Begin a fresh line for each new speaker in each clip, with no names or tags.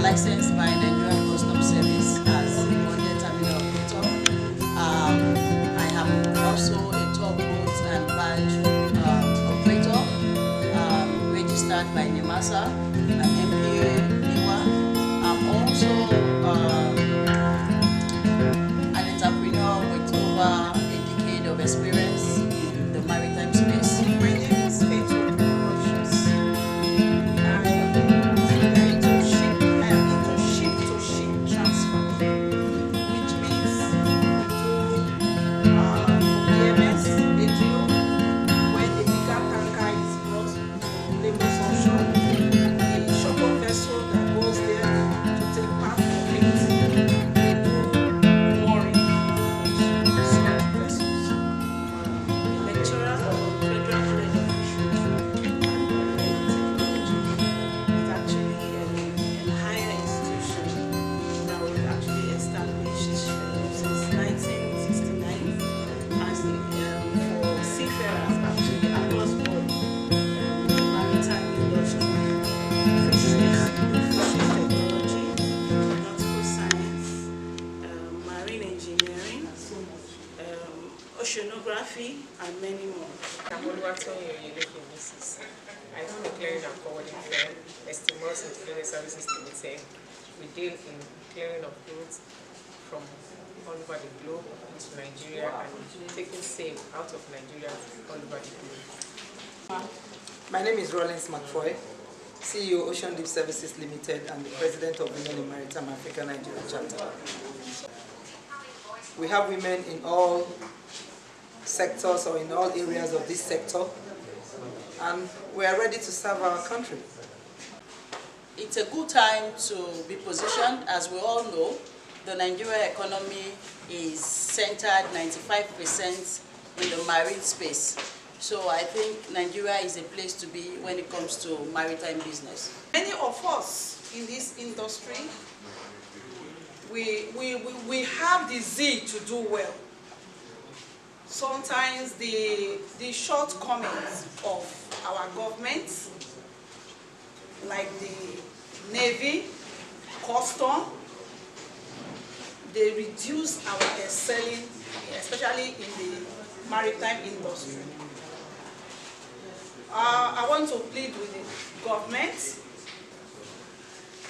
Licensed by Nigerian Customs Service as a modern terminal operator. I am also a toll boat and barge operator, registered by NEMASA and MPA NEWA. I'm also an entrepreneur with over a decade of experience in the maritime space.
My name is oceanography, and many more.
I'm I own a clearing and forwarding firm, Estimos and Clearing Services Limited. We deal in clearing of goods from all over the globe into Nigeria and taking same out of Nigeria all over the globe.
My name is Rollins McFoy, CEO Ocean Deep Services Limited and the President of Union Maritime Africa Nigeria Chapter. We have women in all sectors or in all areas of this sector, and we are ready to serve our country.
It's a good time to be positioned. As we all know, the Nigerian economy is centered 95% in the marine space. So I think Nigeria is a place to be when it comes to maritime business.
Many of us in this industry, we have the zeal to do well. Sometimes the shortcomings of our government, like the Navy, Custom, they reduce our excelling, especially in the maritime industry. I want to plead with the government.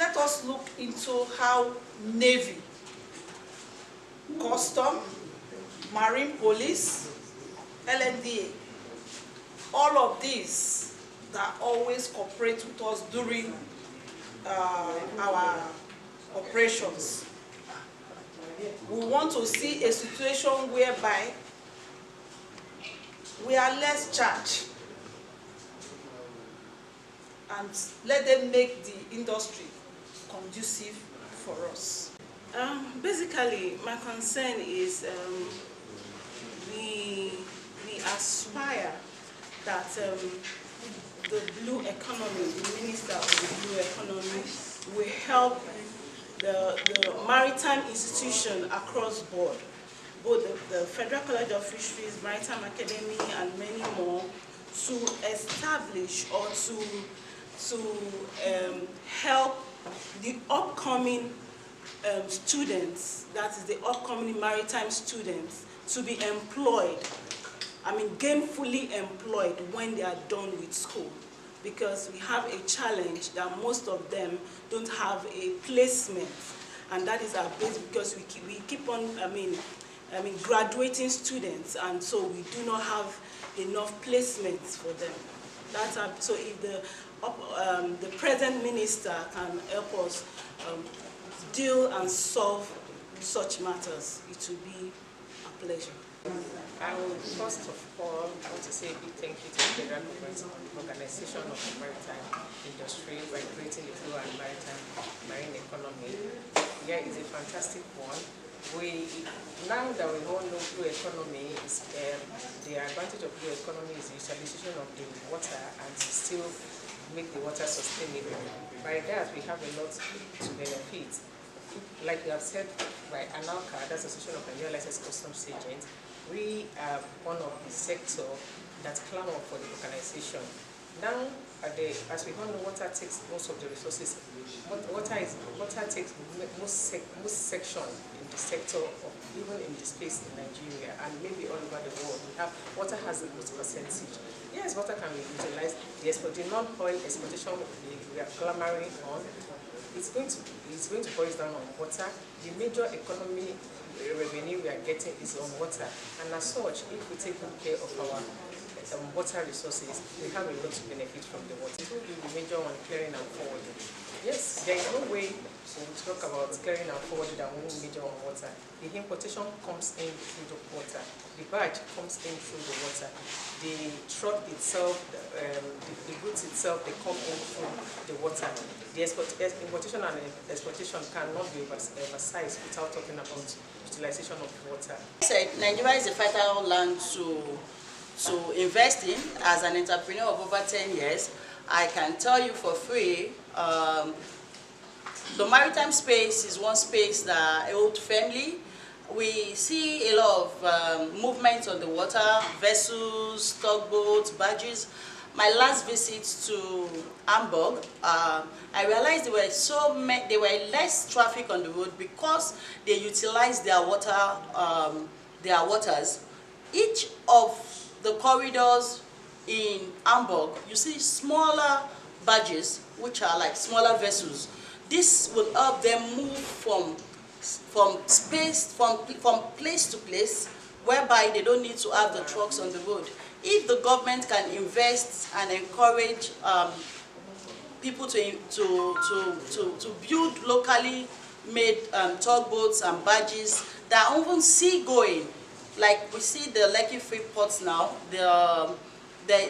Let us look into how Navy, Custom, Marine Police, LNDA, all of these that always cooperate with us during our operations. We want to see a situation whereby we are less charged, and let them make the industry conducive for us.
Basically, my concern is we aspire that the blue economy, the minister of the blue economy, will help the maritime institution across board, both the Federal College of Fisheries, Maritime Academy, and many more, to establish or to help the upcoming students, that is the upcoming maritime students, to be employed, gainfully employed when they are done with school. Because we have a challenge that most of them don't have a placement, and that is our base, because we keep on graduating students, and so we do not have enough placements for them. So if the present minister can help us deal and solve such matters, it will be pleasure.
I would first of all want to say a big thank you to the Federal Government Organization of the Maritime Industry by creating the blue and maritime marine economy. Yeah, it's a fantastic one. Now that we all know blue economy is the advantage of blue economy is the utilization of the water and to still make the water sustainable. By that, we have a lot to benefit. Like you have said, by ANALCA, that's Association of Nigerian Licensed Customs Agents, we are one of the sector that clamor for the organization. Now, as we all know, water takes most of the resources. Water takes most section in the sector, of, even in the space in Nigeria and maybe all over the world. Water has the most percentage. Yes, water can be utilized. The non-oil exploitation we are clamoring on. It's going to boil down on water. The major economy revenue we are getting is on water, and as such, if we take good care of our water resources, we have a lot to benefit from the water. It will be the major one, clearing and forwarding. Yes, there is no way we talk about clearing and forwarding and one major on water. The importation comes in through the water. The barge comes in through the water. The truck itself, the goods itself, they come in through the water. The importation and exportation cannot be oversized without talking about utilization of water.
Nigeria is a fertile land to invest in. As an entrepreneur of over 10 years, I can tell you for free, the maritime space is one space that holds family. We see a lot of movement on the water, vessels, tugboats, barges. My last visit to Hamburg, I realized there were less traffic on the road because they utilized their waters. Each of the corridors in Hamburg, you see smaller barges, which are like smaller vessels. This will help them move from place to place, whereby they don't need to have the trucks on the road. If the government can invest and encourage people to build locally made tugboats and barges that are even seagoing, like we see the Lekki Free Ports now, there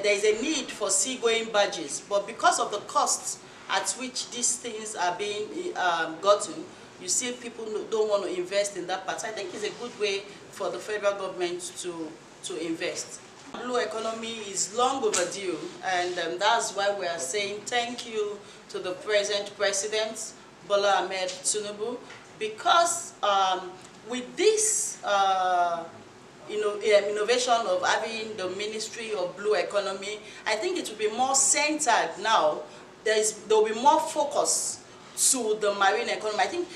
is a need for seagoing barges, but because of the costs at which these things are being gotten, you see people don't want to invest in that part. I think it's a good way for the federal government to invest. Blue economy is long overdue, and that's why we are saying thank you to the present president, Bola Ahmed Tinubu, because with this innovation of having the Ministry of Blue Economy, I think it will be more centered now. There will be more focus to the marine economy. I think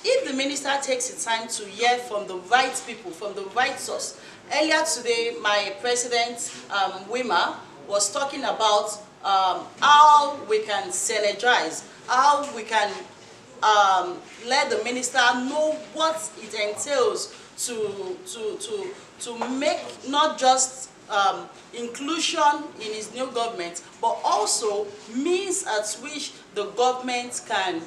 if the minister takes the time to hear from the right people, from the right source. Earlier today, my president, Wima, was talking about how we can synergize, how we can let the minister know what it entails to make not just inclusion in his new government, but also means at which the government can,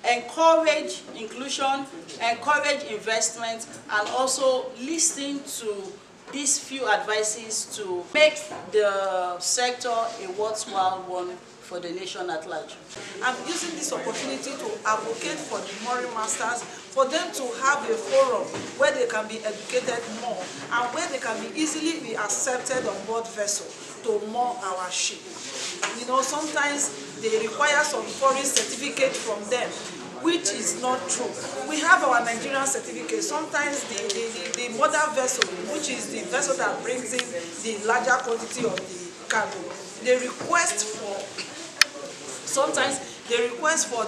encourage inclusion, encourage investment, and also listen to these few advices to make the sector a worthwhile one for the nation at large.
I'm using this opportunity to advocate for the mooring masters, for them to have a forum where they can be educated more and where they can be easily be accepted on board vessel to moor our ship. Sometimes they require some foreign certificate from them, which is not true. We have our Nigerian certificate. Sometimes the mother vessel, which is the vessel that brings in the larger quantity of the cargo, they request for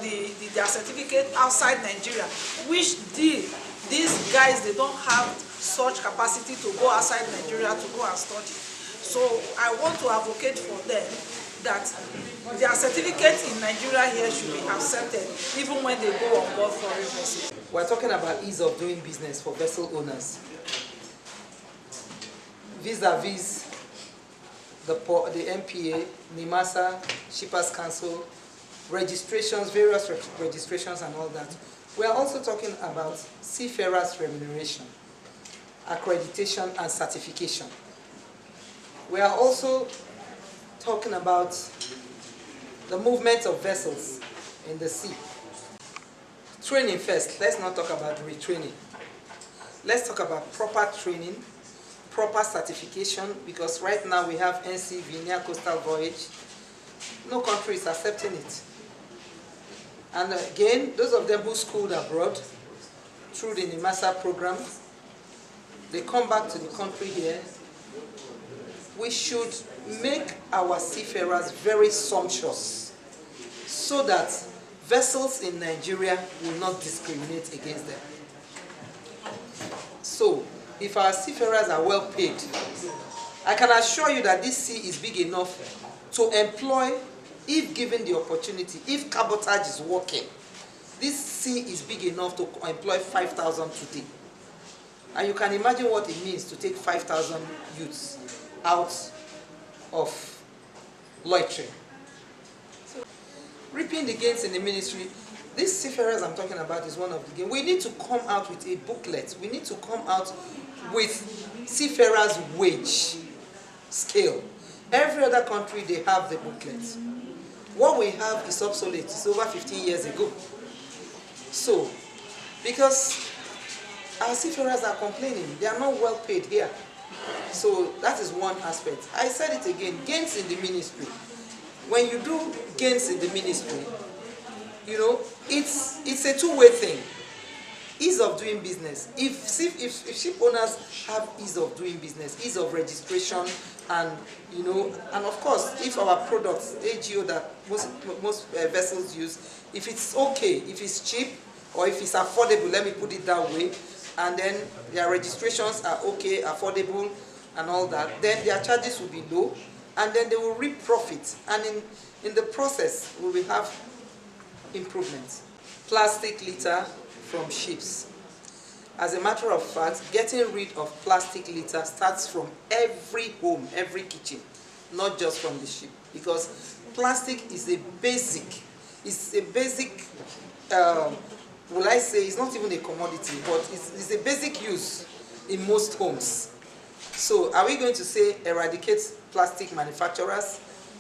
their certificate outside Nigeria, which these guys, they don't have such capacity to go outside Nigeria to go and study. So I want to advocate for them that their certificate in Nigeria here should be accepted even when they go on board foreign vessels.
We're talking about ease of doing business for vessel owners. Vis-a-vis the MPA, NIMASA, Shippers Council, registrations, various registrations and all that. We are also talking about seafarers' remuneration, accreditation and certification. We are also talking about the movement of vessels in the sea. Training first. Let's not talk about retraining. Let's talk about proper training, proper certification, because right now we have NCV, Near Coastal Voyage. No country is accepting it. And again, those of them who schooled abroad through the NIMASA program, they come back to the country here. We should make our seafarers very sumptuous so that vessels in Nigeria will not discriminate against them. So, if our seafarers are well paid, I can assure you that this sea is big enough to employ, if given the opportunity, if cabotage is working, this sea is big enough to employ 5,000 today. And you can imagine what it means to take 5,000 youths out of loitering. So, reaping the gains in the ministry, these seafarers I'm talking about is one of the gains. We need to come out with a booklet. We need to come out with seafarers' wage scale. Every other country, they have the booklet. What we have is obsolete. It's over 15 years ago. So, because our seafarers are complaining, they are not well paid here. So that is one aspect. I said it again, gains in the ministry. When you do gains in the ministry, you know, it's a two-way thing. Ease of doing business. If ship owners have ease of doing business, ease of registration, and you know, and of course, if our products, AGO that most vessels use, if it's okay, if it's cheap, or if it's affordable, let me put it that way, and then their registrations are okay, affordable, and all that, then their charges will be low, and then they will reap profit, and in the process, we will have improvements. Plastic litter from ships. As a matter of fact, getting rid of plastic litter starts from every home, every kitchen, not just from the ship, because plastic is a basic, will I say, it's not even a commodity, but it's a basic use in most homes. So are we going to say eradicate plastic manufacturers,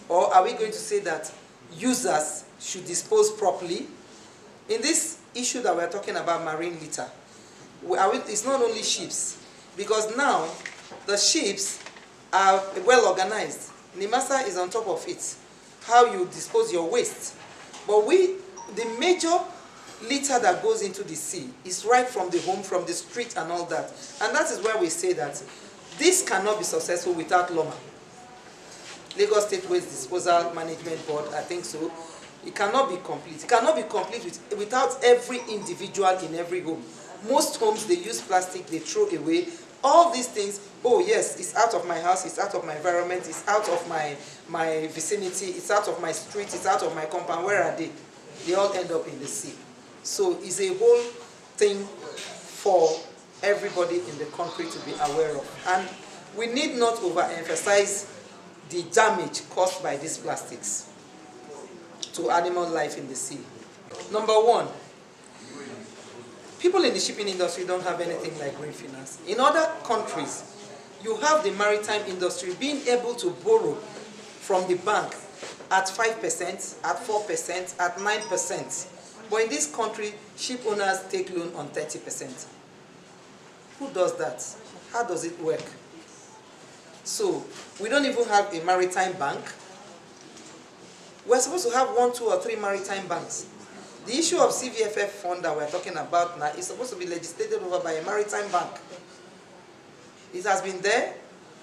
or are we going to say that users should dispose properly? In this issue that we're talking about, marine litter, it's not only ships, because now the ships are well organized. NIMASA is on top of it, how you dispose your waste. But the major litter that goes into the sea is right from the home, from the street and all that. And that is where we say that this cannot be successful without LOMA. Lagos State Waste Disposal Management Board, I think so. It cannot be complete. It cannot be complete without every individual in every home. Most homes, they use plastic, they throw away. All these things, oh yes, it's out of my house, it's out of my environment, it's out of my vicinity, it's out of my street, it's out of my compound. Where are they? They all end up in the sea. So it's a whole thing for everybody in the country to be aware of. And we need not overemphasize the damage caused by these plastics to animal life in the sea. Number one, people in the shipping industry don't have anything like green finance. In other countries, you have the maritime industry being able to borrow from the bank at 5%, at 4%, at 9%. But in this country, ship owners take loan on 30%. Who does that? How does it work? So, we don't even have a maritime bank. We're supposed to have 1, 2, or 3 maritime banks. The issue of CVFF fund that we're talking about now is supposed to be legislated over by a maritime bank. It has been there,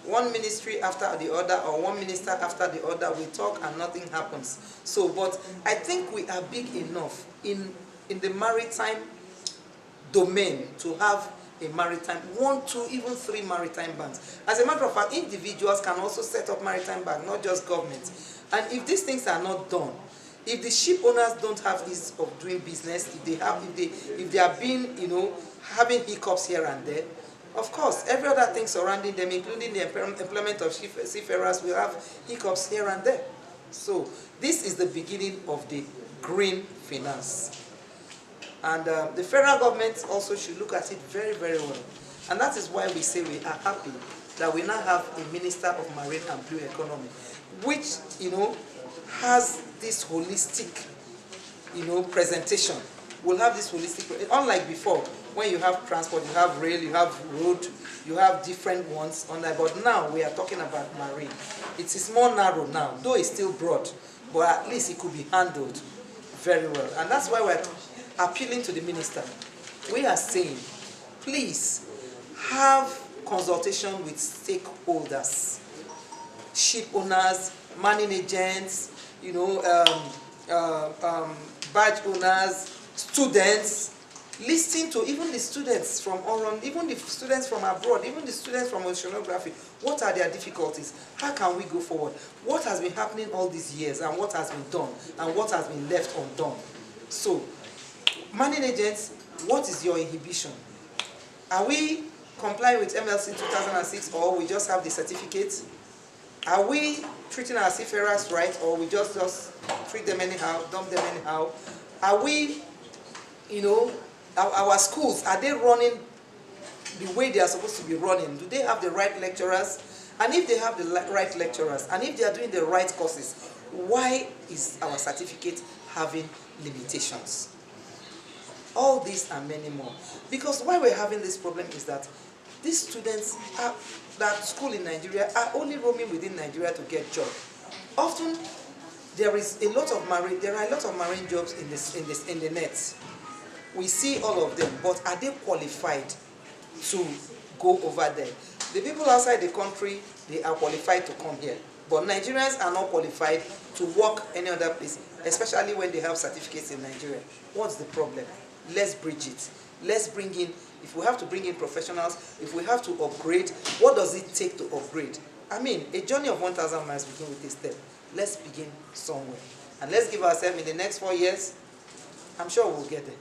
one ministry after the other, or one minister after the other. We talk and nothing happens. So, but I think we are big enough in the maritime domain to have a maritime, 1, 2, even 3 maritime banks. As a matter of fact, individuals can also set up maritime banks, not just government. And if these things are not done, if the ship owners don't have ease of doing business, if they are being, you know, having hiccups here and there, of course, every other thing surrounding them, including the employment of seafarers, will have hiccups here and there. So this is the beginning of the green finance. And the federal government also should look at it very, very well. And that is why we say we are happy that we now have a Minister of Marine and Blue Economy, which, has this holistic, presentation. We'll have this holistic, unlike before, when you have transport, you have rail, you have road, you have different ones on that. But now we are talking about marine. It is more narrow now, though it's still broad, but at least it could be handled very well. And that's why we're appealing to the minister. We are saying, please have consultation with stakeholders, ship owners, manning agents, badge owners, students. Listen to even the students from Oron, even the students from abroad, even the students from oceanography. What are their difficulties? How can we go forward? What has been happening all these years, and what has been done, and what has been left undone? So, manning agents, what is your inhibition? Are we complying with MLC 2006, or we just have the certificate? Are we treating our seafarers right, or we just treat them anyhow, dump them anyhow? Are we, our schools, are they running the way they are supposed to be running? Do they have the right lecturers? And if they have the right lecturers, and if they are doing the right courses, why is our certificate having limitations? All these and many more. Because why we're having this problem is that these students that school in Nigeria are only roaming within Nigeria to get job. Often there are a lot of marine jobs in the net. We see all of them, but are they qualified to go over there? The people outside the country, they are qualified to come here, but Nigerians are not qualified to work any other place, especially when they have certificates in Nigeria. What's the problem? Let's bridge it. Let's bring in, if we have to bring in professionals, if we have to upgrade, what does it take to upgrade? I mean, a journey of 1,000 miles begins with a step. Let's begin somewhere. And let's give ourselves in the next 4 years, I'm sure we'll get there.